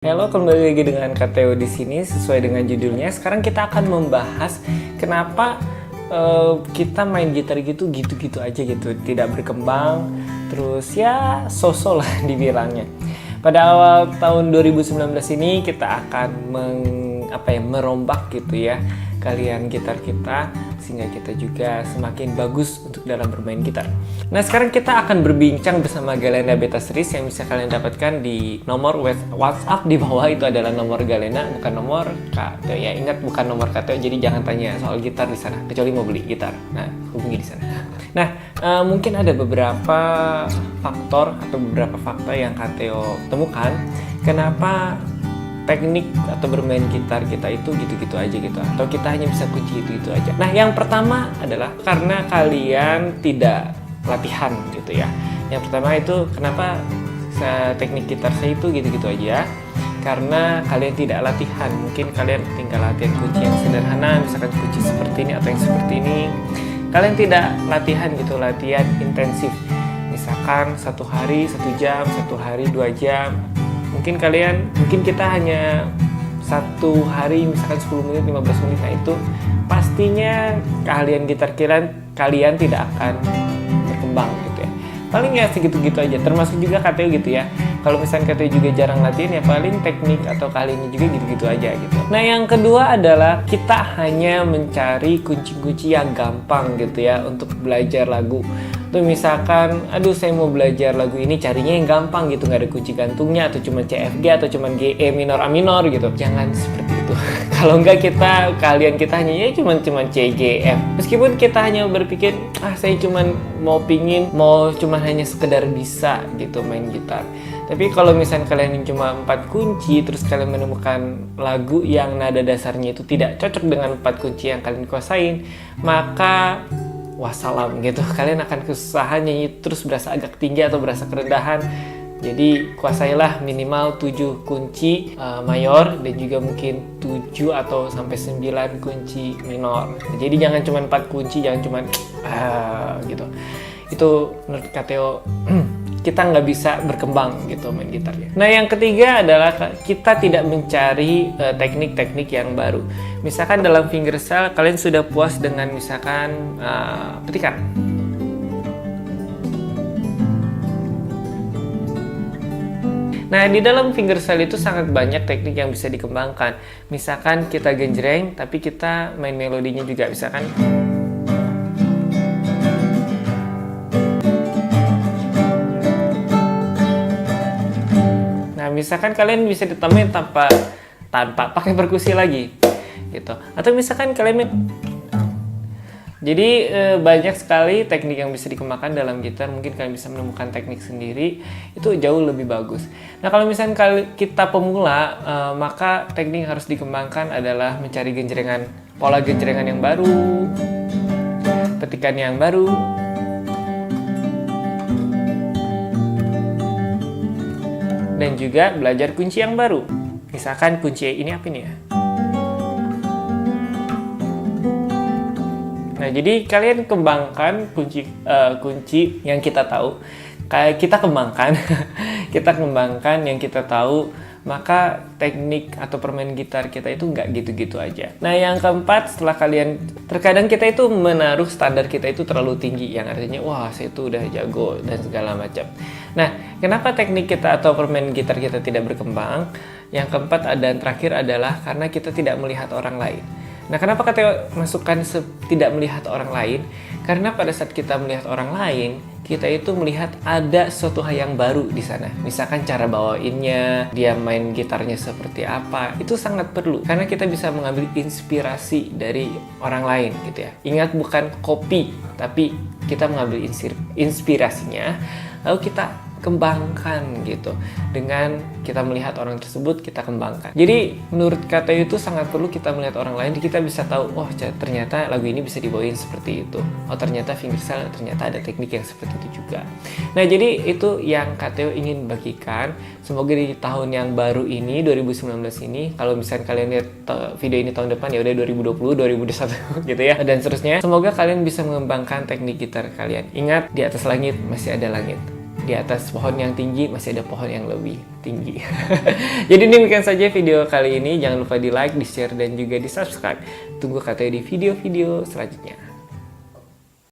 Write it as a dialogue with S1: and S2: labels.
S1: Halo, kembali lagi dengan Kateo di sini. Sesuai dengan judulnya, sekarang kita akan membahas kenapa kita main gitar gitu-gitu aja gitu, tidak berkembang, terus ya so-so lah dibilangnya. Pada awal tahun 2019 ini kita akan merombak gitu ya kalian gitar kita, sehingga kita juga semakin bagus untuk dalam bermain gitar. Nah, sekarang kita akan berbincang bersama Galena Beta Series yang bisa kalian dapatkan di nomor WhatsApp di bawah. Itu adalah nomor Galena, bukan nomor Kateo ya. Ingat, bukan nomor Kateo, jadi jangan tanya soal gitar di sana kecuali mau beli gitar. Nah, hubungi di sana. Nah, mungkin ada beberapa faktor atau beberapa fakta yang Kateo temukan kenapa teknik atau bermain gitar kita itu gitu-gitu aja gitu, atau kita hanya bisa kunci itu aja. Nah, yang pertama adalah karena kalian tidak latihan gitu ya. Yang pertama itu kenapa teknik gitar saya itu gitu-gitu aja, karena kalian tidak latihan. Mungkin kalian tinggal latihan kunci yang sederhana, misalkan kunci seperti ini atau yang seperti ini. Kalian tidak latihan gitu, latihan intensif, misalkan 1 hari 1 jam, 1 hari 2 jam. Mungkin kita hanya 1 hari misalkan 10 menit, 15 menit. Nah, itu pastinya keahlian gitar kalian tidak akan berkembang gitu ya. Paling ya segitu-gitu aja, termasuk juga Kateo gitu ya. Kalau misalnya Kateo juga jarang latihan, ya paling teknik atau keahliannya juga gitu-gitu aja gitu. Nah, yang kedua adalah kita hanya mencari kunci-kunci yang gampang gitu ya untuk belajar lagu. Tuh misalkan, aduh saya mau belajar lagu ini, carinya yang gampang gitu, nggak ada kunci gantungnya, atau cuma CFG atau cuma G, E minor, A minor gitu. Jangan seperti itu. Kalau enggak, kalian kita hanya ya cuma C, G, F. Meskipun kita hanya berpikir, saya mau cuma hanya sekedar bisa gitu main gitar. Tapi kalau misalnya kalian cuma 4 kunci, terus kalian menemukan lagu yang nada dasarnya itu tidak cocok dengan 4 kunci yang kalian kuasain, maka wassalam gitu. Kalian akan kesusahan nyanyi terus berasa agak tinggi atau berasa kerendahan. Jadi kuasailah minimal 7 kunci mayor, dan juga mungkin 7 atau sampai 9 kunci minor. Jadi jangan cuma 4 kunci, jangan cuma gitu. Itu menurut Kateo kita nggak bisa berkembang gitu main gitarnya. Nah, yang ketiga adalah kita tidak mencari teknik-teknik yang baru. Misalkan dalam fingerstyle kalian sudah puas dengan misalkan petikan. Nah, di dalam fingerstyle itu sangat banyak teknik yang bisa dikembangkan. Misalkan kita genjreng tapi kita main melodinya juga, misalkan misalkan kalian bisa ditambahin tanpa pakai perkusi lagi gitu, atau misalkan jadi banyak sekali teknik yang bisa dikembangkan dalam gitar. Mungkin kalian bisa menemukan teknik sendiri, itu jauh lebih bagus. Nah, kalau misalkan kita pemula, maka teknik yang harus dikembangkan adalah mencari pola genjrengan yang baru, petikan yang baru, dan juga belajar kunci yang baru. Misalkan kunci ini apa nih ya? Nah, jadi kalian kembangkan kunci yang kita tahu. Kita kembangkan yang kita tahu, maka teknik atau permain gitar kita itu nggak gitu-gitu aja. Nah, yang keempat, terkadang kita itu menaruh standar kita itu terlalu tinggi, yang artinya wah saya itu udah jago dan segala macam. Nah, kenapa teknik kita atau permain gitar kita tidak berkembang? Yang keempat dan terakhir adalah karena kita tidak melihat orang lain. Nah, kenapa Kateo masukkan tidak melihat orang lain? Karena pada saat kita melihat orang lain, kita itu melihat ada suatu hal yang baru di sana. Misalkan cara bawainnya, dia main gitarnya seperti apa, itu sangat perlu. Karena kita bisa mengambil inspirasi dari orang lain gitu ya. Ingat, bukan copy, tapi kita mengambil inspirasinya, lalu kita kembangkan gitu. Dengan kita melihat orang tersebut, kita kembangkan. Jadi menurut Kateo itu sangat perlu kita melihat orang lain. Kita bisa tahu, oh ternyata lagu ini bisa dibawain seperti itu. Oh ternyata fingerstyle, ternyata ada teknik yang seperti itu juga. Nah, jadi itu yang Kateo ingin bagikan. Semoga di tahun yang baru ini, 2019 ini, kalau misalnya kalian lihat video ini tahun depan, ya udah 2020, 2021 gitu ya, dan seterusnya. Semoga kalian bisa mengembangkan teknik gitar kalian. Ingat, di atas langit masih ada langit. di atas pohon yang tinggi masih ada pohon yang lebih tinggi. Jadi demikian saja video kali ini. Jangan lupa di like, di share, dan juga di subscribe. Tunggu katanya di video-video selanjutnya.